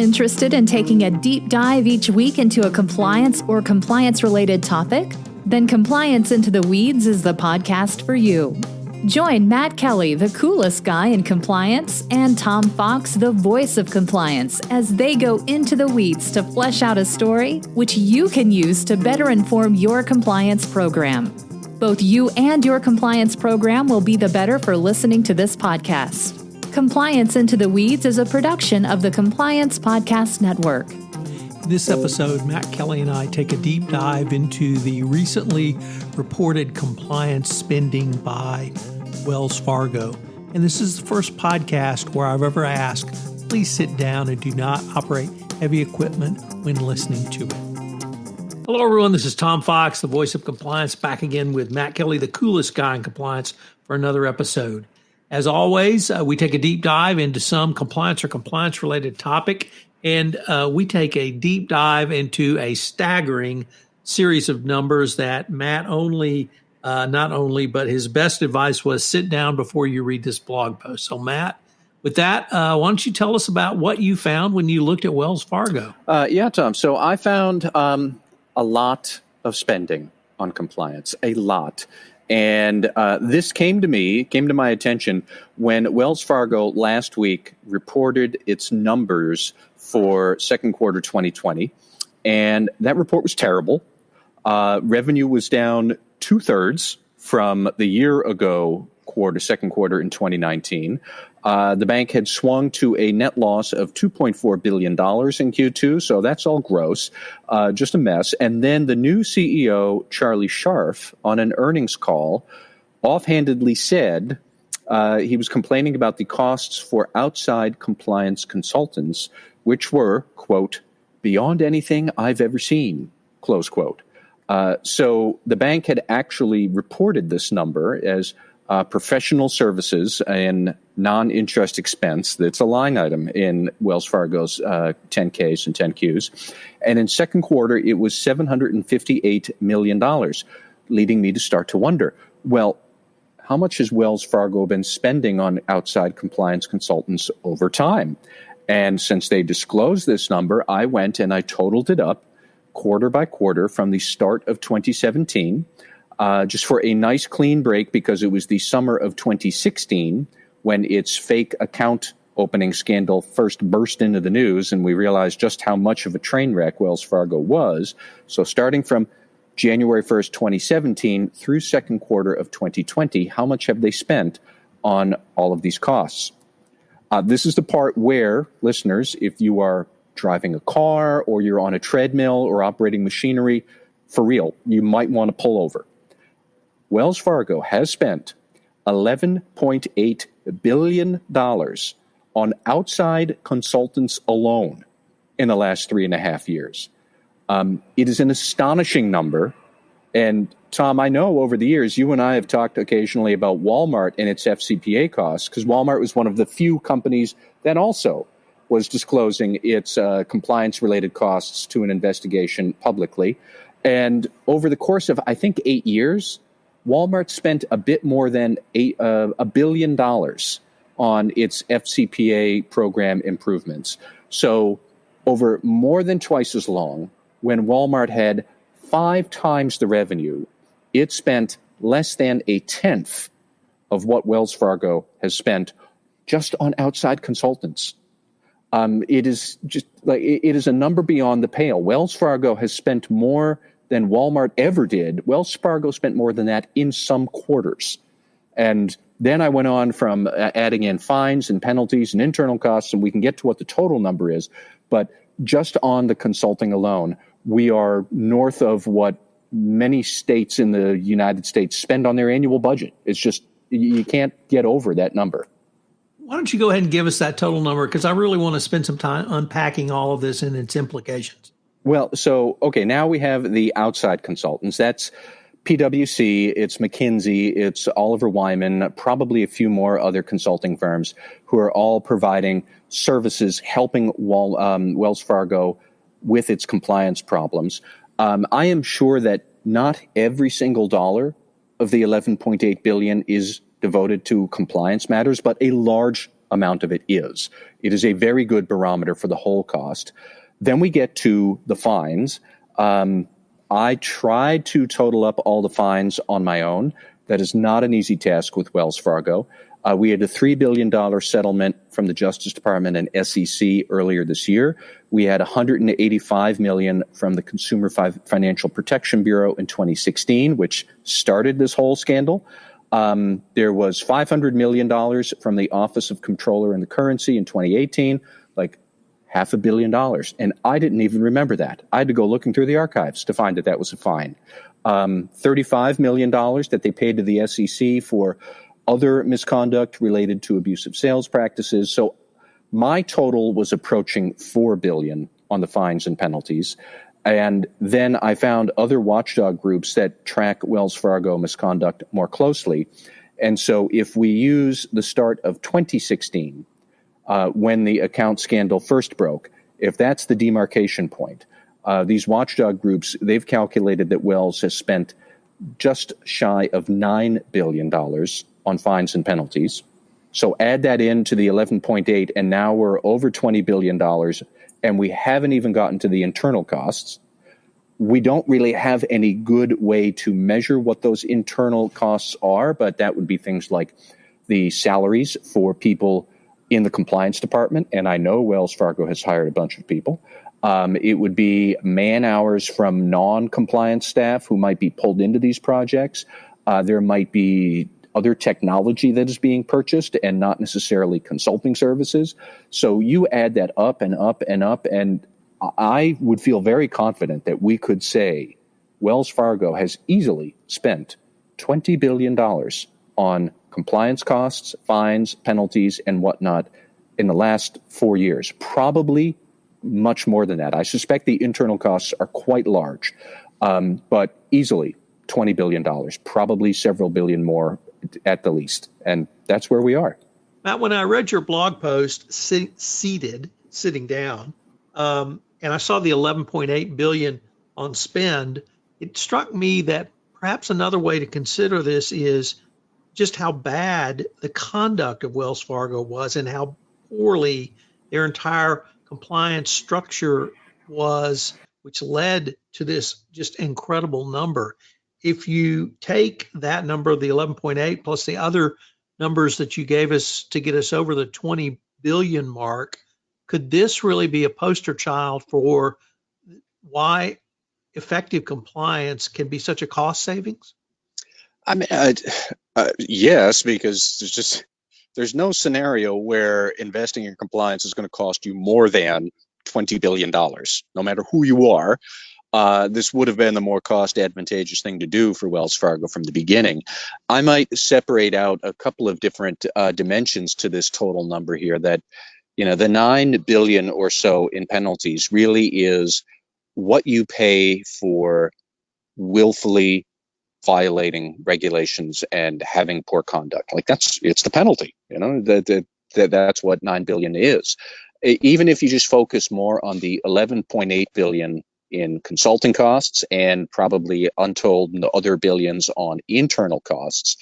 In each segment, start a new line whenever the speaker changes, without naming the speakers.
Interested in taking a deep dive each week into a compliance or compliance-related topic? Then Compliance Into the Weeds is the podcast for you. Join Matt Kelly, the coolest guy in compliance, and Tom Fox, the voice of compliance, as they go into the weeds to flesh out a story which you can use to better inform your compliance program. Both you and your compliance program will be the better for listening to this podcast. Compliance Into the Weeds is a production of the Compliance Podcast Network.
In this episode, Matt Kelly and I take a deep dive into the recently reported compliance spending by Wells Fargo. And this is the first podcast where I've ever asked, please sit down and do not operate heavy equipment when listening to it. Hello, everyone. This is Tom Fox, the voice of compliance, back again with Matt Kelly, the coolest guy in compliance, for another episode. As always, we take a deep dive into some compliance or compliance-related topic, and we take a deep dive into a staggering series of numbers that Matt but his best advice was sit down before you read this blog post. So, Matt, with that, why don't you tell us about what you found when you looked at Wells Fargo?
Yeah, Tom. So I found a lot of spending on compliance, a lot. And this came to my attention when Wells Fargo last week reported its numbers for second quarter 2020. And that report was terrible. Revenue was down 2/3 from the year ago second quarter in 2019. The bank had swung to a net loss of $2.4 billion in Q2, so that's all gross, just a mess. And then the new CEO, Charlie Scharf, on an earnings call, offhandedly said he was complaining about the costs for outside compliance consultants, which were, quote, beyond anything I've ever seen, close quote. So the bank had actually reported this number as professional services and non-interest expense. That's a line item in Wells Fargo's 10Ks and 10Qs. And in second quarter, it was $758 million, leading me to start to wonder, well, how much has Wells Fargo been spending on outside compliance consultants over time? And since they disclosed this number, I went and I totaled it up quarter by quarter from the start of 2017, just for a nice clean break, because it was the summer of 2016 when its fake account opening scandal first burst into the news, and we realized just how much of a train wreck Wells Fargo was. So starting from January 1st, 2017 through second quarter of 2020, how much have they spent on all of these costs? This is the part where, listeners, if you are driving a car or you're on a treadmill or operating machinery, for real, you might want to pull over. Wells Fargo has spent $11.8 billion on outside consultants alone in the last 3.5 years. It is an astonishing number. And Tom, I know over the years, you and I have talked occasionally about Walmart and its FCPA costs, because Walmart was one of the few companies that also was disclosing its compliance-related costs to an investigation publicly. And over the course of, I think, 8 years, Walmart spent a bit more than $1 billion on its FCPA program improvements. So over more than twice as long, when Walmart had 5 times the revenue, it spent less than a tenth of what Wells Fargo has spent just on outside consultants. It is just like it is a number beyond the pale. Wells Fargo has spent more than Walmart ever did. Wells Fargo spent more than that in some quarters. And then I went on from adding in fines and penalties and internal costs, and we can get to what the total number is. But just on the consulting alone, we are north of what many states in the United States spend on their annual budget. It's just, you can't get over that number.
Why don't you go ahead and give us that total number? Because I really want to spend some time unpacking all of this and its implications.
Well, so, okay, now we have the outside consultants. That's PwC, it's McKinsey, it's Oliver Wyman, probably a few more other consulting firms who are all providing services helping Wells Fargo with its compliance problems. I am sure that not every single dollar of the $11.8 billion is devoted to compliance matters, but a large amount of it is. It is a very good barometer for the whole cost. Then we get to the fines. I tried to total up all the fines on my own. That is not an easy task with Wells Fargo. We had a $3 billion settlement from the Justice Department and SEC earlier this year. We had $185 million from the Consumer Financial Protection Bureau in 2016, which started this whole scandal. There was $500 million from the Office of Comptroller and the Currency in 2018, like $500 million. And I didn't even remember that. I had to go looking through the archives to find that that was a fine. $35 million that they paid to the SEC for other misconduct related to abusive sales practices. So my total was approaching $4 billion on the fines and penalties. And then I found other watchdog groups that track Wells Fargo misconduct more closely. And so if we use the start of 2016, when the account scandal first broke, if that's the demarcation point, these watchdog groups, they've calculated that Wells has spent just shy of $9 billion on fines and penalties. So add that into the 11.8, and now we're over $20 billion, and we haven't even gotten to the internal costs. We don't really have any good way to measure what those internal costs are, but that would be things like the salaries for people in the compliance department, and I know Wells Fargo has hired a bunch of people. It would be man hours from non-compliance staff who might be pulled into these projects. There might be other technology that is being purchased and not necessarily consulting services. So you add that up and up and up, and I would feel very confident that we could say Wells Fargo has easily spent $20 billion on compliance costs, fines, penalties, and whatnot in the last 4 years. Probably much more than that. I suspect the internal costs are quite large, but easily $20 billion, probably several billion more at the least. And that's where we are.
Matt, when I read your blog post, sitting down, and I saw the 11.8 billion on spend, it struck me that perhaps another way to consider this is just how bad the conduct of Wells Fargo was and how poorly their entire compliance structure was, which led to this just incredible number. If you take that number, the 11.8, plus the other numbers that you gave us to get us over the 20 billion mark, could this really be a poster child for why effective compliance can be such a cost savings?
I mean, yes, because there's no scenario where investing in compliance is going to cost you more than $20 billion, no matter who you are. This would have been the more cost advantageous thing to do for Wells Fargo from the beginning. I might separate out a couple of different dimensions to this total number here. That, the $9 billion or so in penalties really is what you pay for willfully violating regulations and having poor conduct. Like it's the penalty. That's what $9 billion is. Even if you just focus more on the 11.8 billion in consulting costs and probably untold the other billions on internal costs,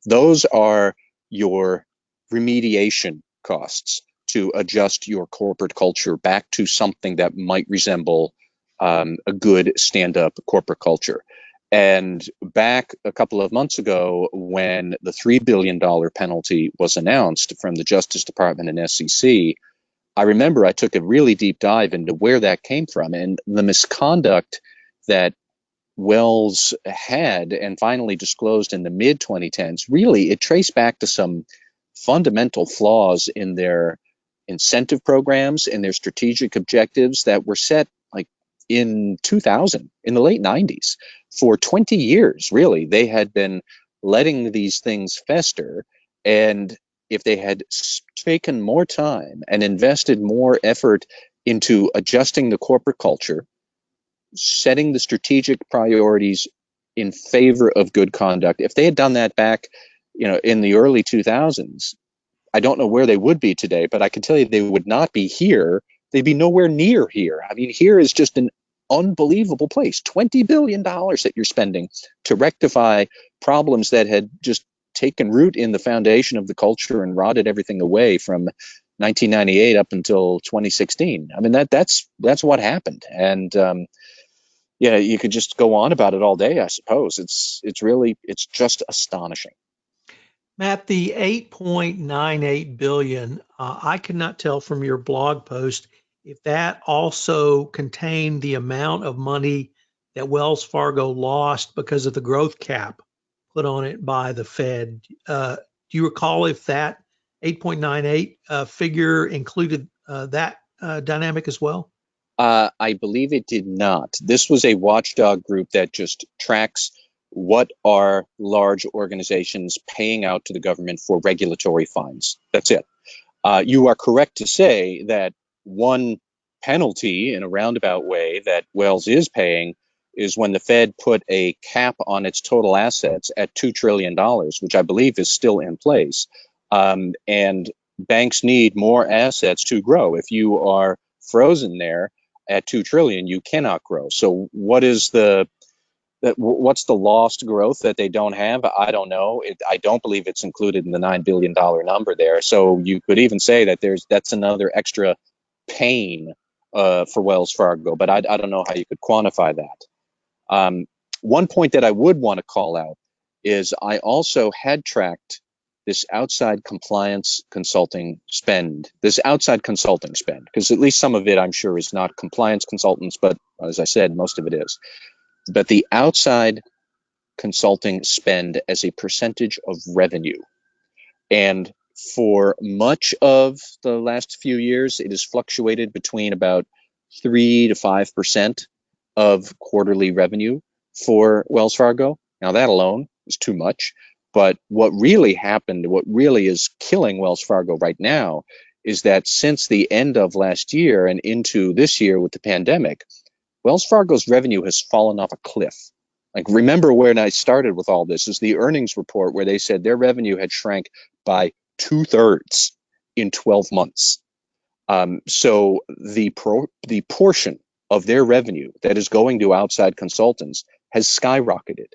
those are your remediation costs to adjust your corporate culture back to something that might resemble a good stand-up corporate culture. And back a couple of months ago, when the $3 billion penalty was announced from the Justice Department and SEC, I remember I took a really deep dive into where that came from, and the misconduct that Wells had and finally disclosed in the mid-2010s, really, it traced back to some fundamental flaws in their incentive programs and their strategic objectives that were set in 2000, in the late 90s. For 20 years, really, they had been letting these things fester. And if they had taken more time and invested more effort into adjusting the corporate culture, setting the strategic priorities in favor of good conduct, if they had done that back, in the early 2000s, I don't know where they would be today, but I can tell you they would not be here. They'd be nowhere near here. I mean, here is just an unbelievable place. $20 billion that you're spending to rectify problems that had just taken root in the foundation of the culture and rotted everything away from 1998 up until 2016. I mean, that's what happened. And yeah, you could just go on about it all day, I suppose. It's just astonishing.
Matt, the 8.98 billion, I could not tell from your blog post if that also contained the amount of money that Wells Fargo lost because of the growth cap put on it by the Fed. Do you recall if that 8.98 figure included that dynamic as well?
I believe it did not. This was a watchdog group that just tracks what are large organizations paying out to the government for regulatory fines. That's it. You are correct to say that one penalty in a roundabout way that Wells is paying is when the Fed put a cap on its total assets at $2 trillion, which I believe is still in place. And banks need more assets to grow. If you are frozen there at 2 trillion, you cannot grow. So what's the lost growth that they don't have? I don't know. I don't believe it's included in the $9 billion number there. So you could even say that that's another extra pain for Wells Fargo, but I don't know how you could quantify that. One point that I would want to call out is I also had tracked this outside consulting spend, because at least some of it I'm sure is not compliance consultants, but as I said, most of it is. But the outside consulting spend as a percentage of revenue. And for much of the last few years, it has fluctuated between about 3 to 5% of quarterly revenue for Wells Fargo. Now, that alone is too much. But what really happened, what really is killing Wells Fargo right now, is that since the end of last year and into this year with the pandemic, Wells Fargo's revenue has fallen off a cliff. Like, remember when I started with all this is the earnings report where they said their revenue had shrank by 2/3 in 12 months. So the portion of their revenue that is going to outside consultants has skyrocketed.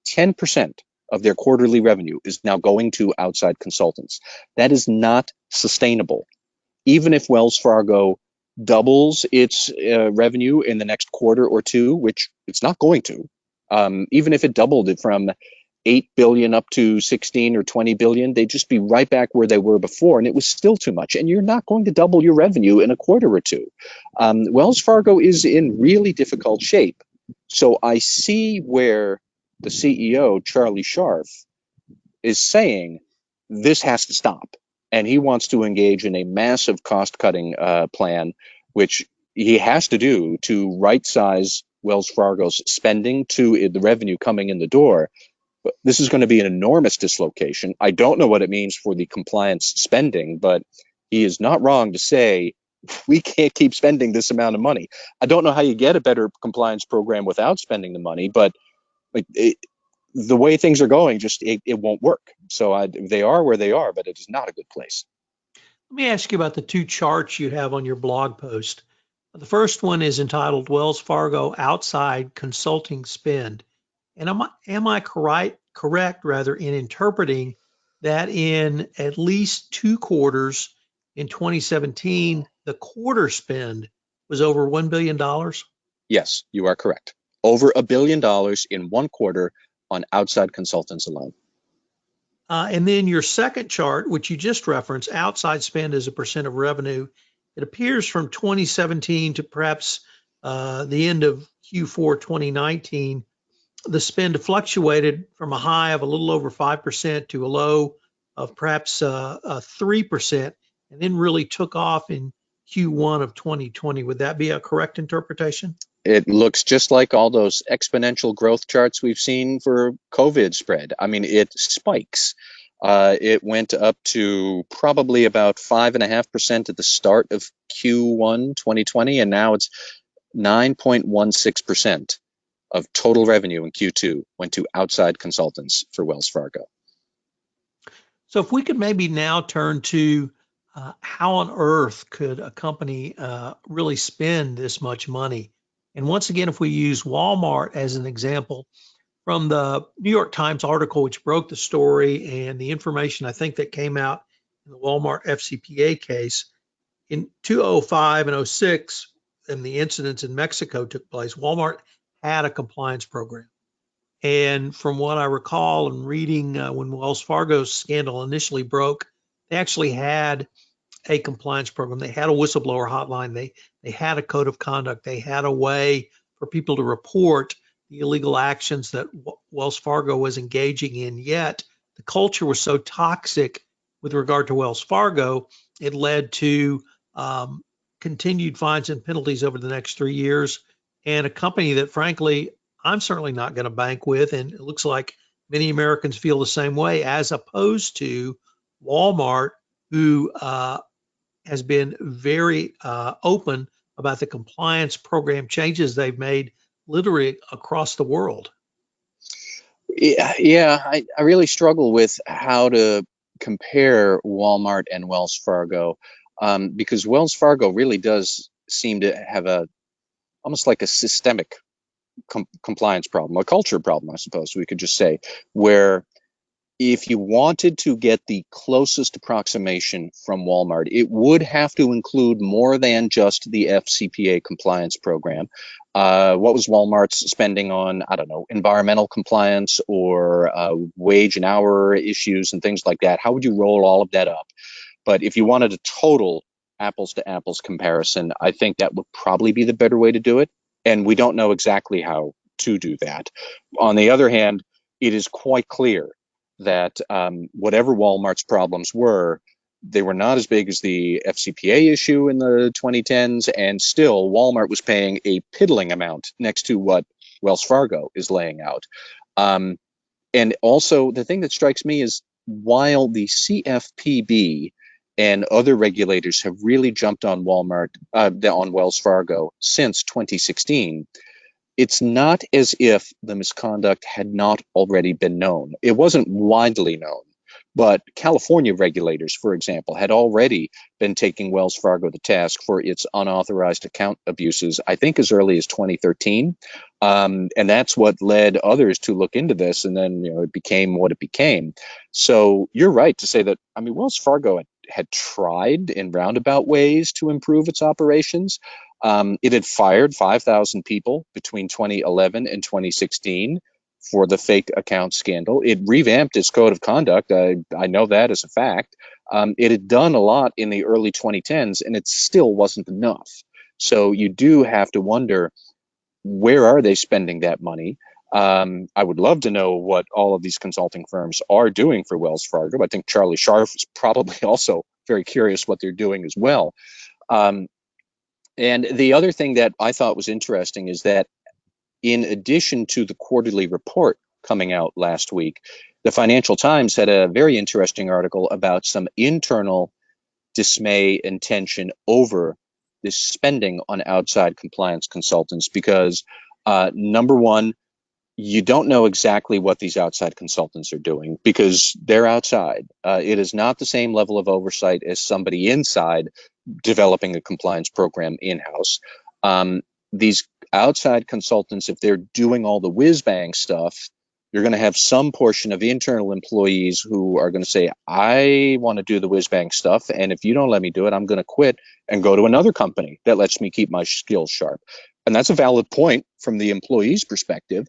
10% of their quarterly revenue is now going to outside consultants. That is not sustainable. Even if Wells Fargo doubles its revenue in the next quarter or two, which it's not going to, even if it doubled it from 8 billion up to 16 or 20 billion, they'd just be right back where they were before, and it was still too much. And you're not going to double your revenue in a quarter or two. Wells Fargo is in really difficult shape. So I see where the CEO, Charlie Scharf, is saying this has to stop. And he wants to engage in a massive cost-cutting plan, which he has to do to right-size Wells Fargo's spending to the revenue coming in the door. But this is going to be an enormous dislocation. I don't know what it means for the compliance spending, but he is not wrong to say we can't keep spending this amount of money. I don't know how you get a better compliance program without spending the money, but the way things are going, it won't work. So they are where they are, but it is not a good place.
Let me ask you about the two charts you have on your blog post. The first one is entitled Wells Fargo Outside Consulting Spend. And am I correct in interpreting that in at least two quarters in 2017, the quarter spend was over $1 billion?
Yes, you are correct. Over $1 billion in one quarter on outside consultants alone.
And then your second chart, which you just referenced, outside spend as a percent of revenue, it appears from 2017 to perhaps the end of Q4 2019, the spend fluctuated from a high of a little over 5% to a low of perhaps 3%, and then really took off in Q1 of 2020. Would that be a correct interpretation?
It looks just like all those exponential growth charts we've seen for COVID spread. I mean, it spikes. It went up to probably about 5.5% at the start of Q1 2020, and now it's 9.16% of total revenue in Q2 went to outside consultants for Wells Fargo.
So if we could maybe now turn to how on earth could a company really spend this much money? And once again, if we use Walmart as an example, from the New York Times article, which broke the story, and the information I think that came out in the Walmart FCPA case in 2005 and '06, and the incidents in Mexico took place, Walmart had a compliance program. And from what I recall and reading, when Wells Fargo's scandal initially broke, they actually had a compliance program. They had a whistleblower hotline. They had a code of conduct. They had a way for people to report the illegal actions that Wells Fargo was engaging in. Yet the culture was so toxic with regard to Wells Fargo, it led to continued fines and penalties over the next 3 years. And a company that, frankly, I'm certainly not going to bank with, and it looks like many Americans feel the same way, as opposed to Walmart, who has been very open about the compliance program changes they've made literally across the world.
Yeah, I really struggle with how to compare Walmart and Wells Fargo, because Wells Fargo really does seem to have almost like a systemic compliance problem, a culture problem, I suppose we could just say, where if you wanted to get the closest approximation from Walmart, it would have to include more than just the FCPA compliance program. What was Walmart's spending on, I don't know, environmental compliance or wage and hour issues and things like that? How would you roll all of that up? But if you wanted a total apples to apples comparison, I think that would probably be the better way to do it. And we don't know exactly how to do that. On the other hand, it is quite clear that whatever Walmart's problems were, they were not as big as the FCPA issue in the 2010s, and still Walmart was paying a piddling amount next to what Wells Fargo is laying out. And also, the thing that strikes me is, while the CFPB and other regulators have really jumped on on Wells Fargo since 2016, it's not as if the misconduct had not already been known. It wasn't widely known, but California regulators, for example, had already been taking Wells Fargo to task for its unauthorized account abuses, I think as early as 2013. And that's what led others to look into this, and then it became what it became. So you're right to say that, I mean, Wells Fargo had tried in roundabout ways to improve its operations. It had fired 5,000 people between 2011 and 2016 for the fake account scandal. It revamped its code of conduct. I know that as a fact. It had done a lot in the early 2010s, and it still wasn't enough. So you do have to wonder, where are they spending that money? I would love to know what all of these consulting firms are doing for Wells Fargo. I think Charlie Scharf is probably also very curious what they're doing as well. And the other thing that I thought was interesting is that, in addition to the quarterly report coming out last week, the Financial Times had a very interesting article about some internal dismay and tension over this spending on outside compliance consultants, because number one, you don't know exactly what these outside consultants are doing because they're outside. It is not the same level of oversight as somebody inside developing a compliance program in-house. These outside consultants, if they're doing all the whiz-bang stuff, you're going to have some portion of internal employees who are going to say, I want to do the whiz-bang stuff, and if you don't let me do it, I'm going to quit and go to another company that lets me keep my skills sharp. And that's a valid point from the employee's perspective.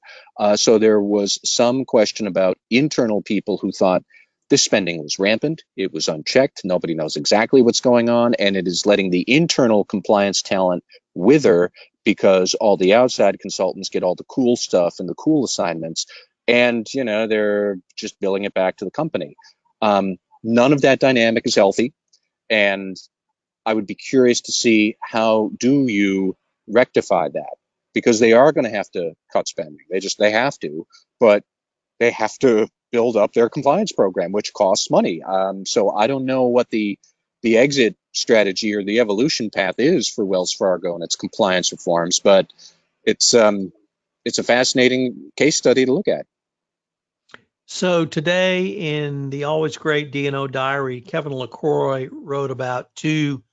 So there was some question about internal people who thought this spending was rampant, it was unchecked, nobody knows exactly what's going on, and it is letting the internal compliance talent wither because all the outside consultants get all the cool stuff and the cool assignments, and they're just billing it back to the company. None of that dynamic is healthy, and I would be curious to see, how do you rectify that? Because they are going to have to cut spending. They have to, but they have to build up their compliance program, which costs money. So I don't know what the exit strategy or the evolution path is for Wells Fargo and its compliance reforms, but it's a fascinating case study to look at.
So today in the always great D&O diary, Kevin LaCroix wrote about two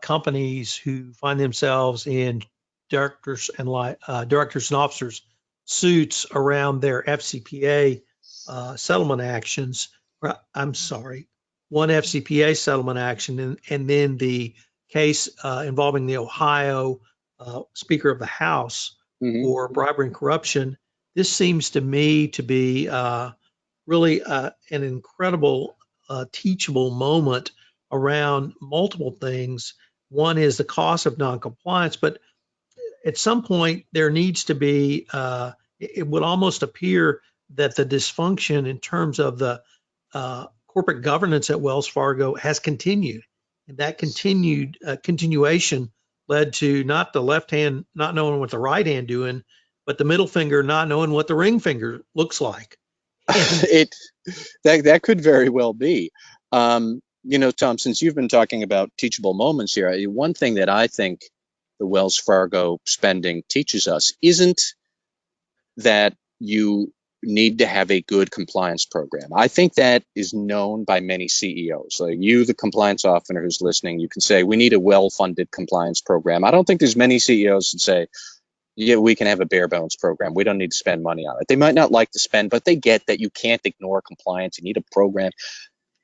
companies who find themselves in directors and officers suits around their FCPA settlement actions. I'm sorry, one FCPA settlement action, and then the case involving the Ohio Speaker of the House for bribery and corruption. This seems to me to be really an incredible teachable moment around multiple things. One is the cost of noncompliance, but at some point there needs to be, it would almost appear that the dysfunction in terms of the corporate governance at Wells Fargo has continued. And that continuation led to not the left hand not knowing what the right hand doing, but the middle finger not knowing what the ring finger looks like.
That could very well be. Tom, since you've been talking about teachable moments here, one thing that I think the Wells Fargo spending teaches us isn't that you need to have a good compliance program. I think that is known by many CEOs. Like you, the compliance officer who's listening, you can say, we need a well-funded compliance program. I don't think there's many CEOs that say, yeah, we can have a bare bones program. We don't need to spend money on it. They might not like to spend, but they get that you can't ignore compliance. You need a program.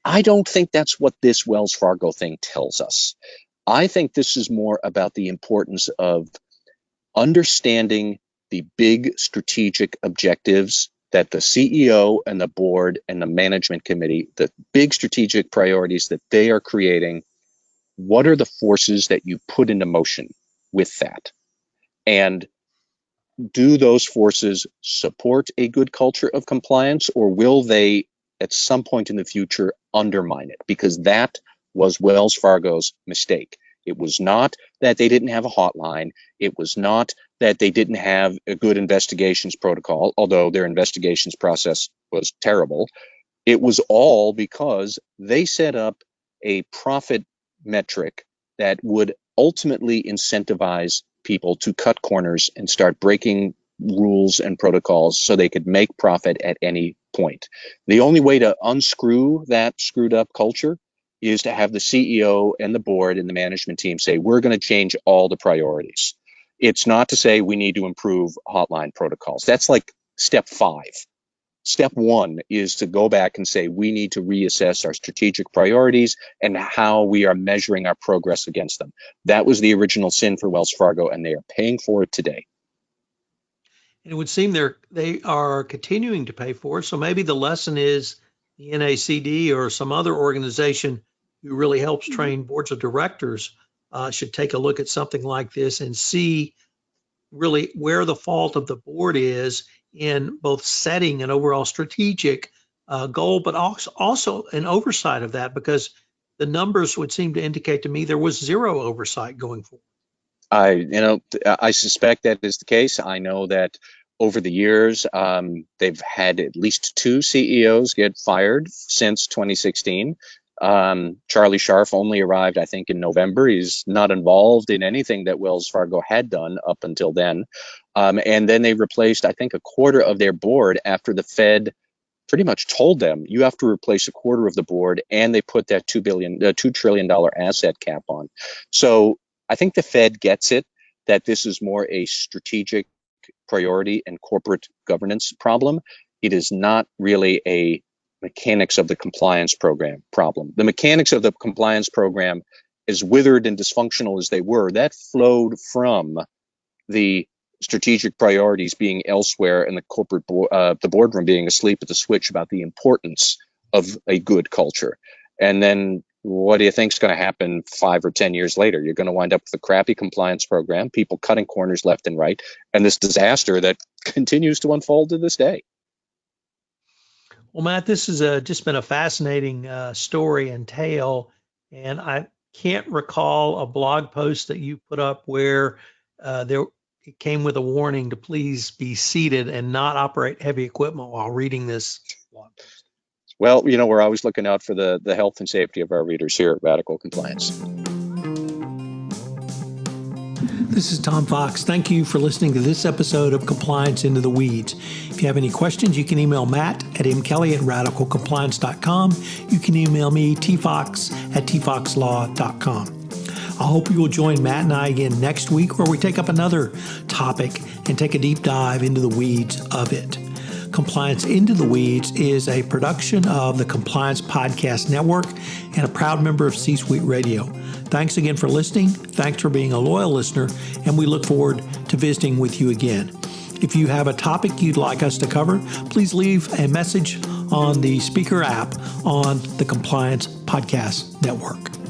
I don't think that's what this Wells Fargo thing tells us. I think this is more about the importance of understanding the big strategic objectives that the CEO and the board and the management committee, the big strategic priorities that they are creating. What are the forces that you put into motion with that? And do those forces support a good culture of compliance, or will they at some point in the future undermine it? Because that was Wells Fargo's mistake. It was not that they didn't have a hotline. It was not that they didn't have a good investigations protocol, although their investigations process was terrible. It was all because they set up a profit metric that would ultimately incentivize people to cut corners and start breaking rules and protocols so they could make profit at any point. The only way to unscrew that screwed up culture is to have the CEO and the board and the management team say, we're going to change all the priorities. It's not to say we need to improve hotline protocols. That's like step 5. Step 1 is to go back and say, we need to reassess our strategic priorities and how we are measuring our progress against them. That was the original sin for Wells Fargo, and they are paying for it today.
And it would seem they are continuing to pay for it. So maybe the lesson is the NACD or some other organization who really helps train boards of directors should take a look at something like this and see really where the fault of the board is in both setting an overall strategic goal, but also an oversight of that, because the numbers would seem to indicate to me there was zero oversight going forward.
I suspect that is the case. I know that over the years, they've had at least 2 CEOs get fired since 2016. Charlie Scharf only arrived, I think, in November. He's not involved in anything that Wells Fargo had done up until then. And then they replaced, I think, a quarter of their board after the Fed pretty much told them you have to replace a quarter of the board, and they put that $2 trillion asset cap on. So I think the Fed gets it, that this is more a strategic priority and corporate governance problem. It is not really a mechanics of the compliance program problem. The mechanics of the compliance program, as withered and dysfunctional as they were, that flowed from the strategic priorities being elsewhere and the corporate the boardroom being asleep at the switch about the importance of a good culture. And then what do you think is going to happen 5 or 10 years later? You're going to wind up with a crappy compliance program, people cutting corners left and right, and this disaster that continues to unfold to this day.
Well, Matt, this has just been a fascinating story and tale, and I can't recall a blog post that you put up where it came with a warning to please be seated and not operate heavy equipment while reading this blog post.
Well, we're always looking out for the health and safety of our readers here at Radical Compliance.
This is Tom Fox. Thank you for listening to this episode of Compliance Into the Weeds. If you have any questions, you can email Matt at mkelly@radicalcompliance.com. You can email me, tfox@tfoxlaw.com. I hope you will join Matt and I again next week, where we take up another topic and take a deep dive into the weeds of it. Compliance Into the Weeds is a production of the Compliance Podcast Network and a proud member of C-Suite Radio. Thanks again for listening. Thanks for being a loyal listener, and we look forward to visiting with you again. If you have a topic you'd like us to cover, please leave a message on the speaker app on the Compliance Podcast Network.